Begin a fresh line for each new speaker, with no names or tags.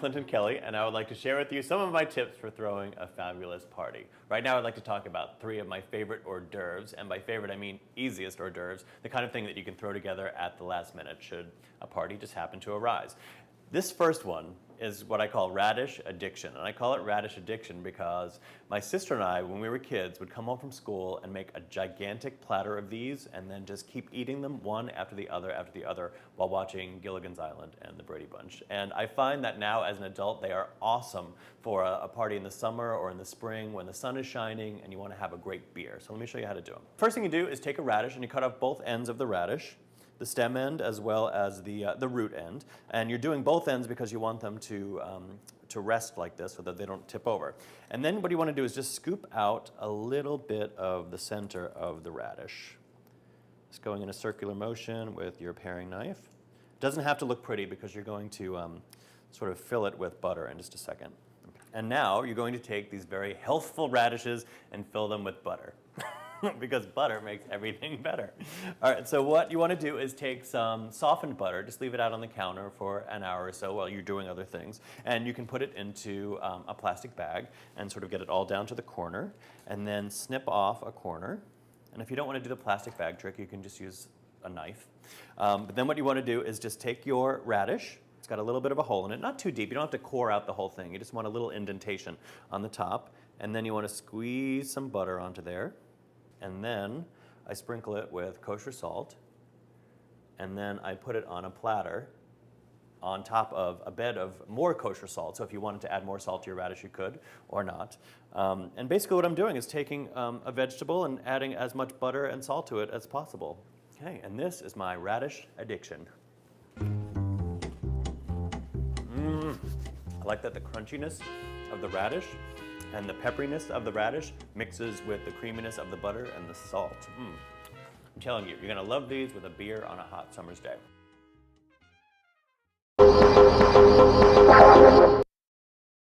Clinton Kelly, and I would like to share with you some of my tips for throwing a fabulous party. Right now I'd like to talk about 3 of my favorite hors d'oeuvres, and by favorite I mean easiest hors d'oeuvres, the kind of thing that you can throw together at the last minute should a party just happen to arise. This first one is what I call radish addiction, and I call it radish addiction because my sister and I, when we were kids, would come home from school and make a gigantic platter of these and then just keep eating them one after the other while watching Gilligan's Island and the Brady Bunch. And I find that now as an adult they are awesome for a party in the summer or in the spring when the sun is shining and you want to have a great beer. So let me show you how to do them. First thing you do is take a radish and you cut off both ends of the radish, the stem end as well as the root end, and you're doing both ends because you want them to rest like this so that they don't tip over. And then what you want to do is just scoop out a little bit of the center of the radish. Just going in a circular motion with your paring knife. It doesn't have to look pretty because you're going to sort of fill it with butter in just a second. And now you're going to take these very healthful radishes and fill them with butter. Because butter makes everything better. All right, so what you want to do is take some softened butter, just leave it out on the counter for an hour or so while you're doing other things, and you can put it into a plastic bag and sort of get it all down to the corner, and then snip off a corner. And if you don't want to do the plastic bag trick, you can just use a knife. But then what you want to do is just take your radish. It's got a little bit of a hole in it, not too deep. You don't have to core out the whole thing. You just want a little indentation on the top, and then you want to squeeze some butter onto there. And then I sprinkle it with kosher salt, and then I put it on a platter on top of a bed of more kosher salt. So if you wanted to add more salt to your radish, you could, or not. And basically what I'm doing is taking a vegetable and adding as much butter and salt to it as possible. Okay, and this is my radish addiction. I like that the crunchiness of the radish and the pepperiness of the radish mixes with the creaminess of the butter and the salt. I'm telling you, you're gonna love these with a beer on a hot summer's day.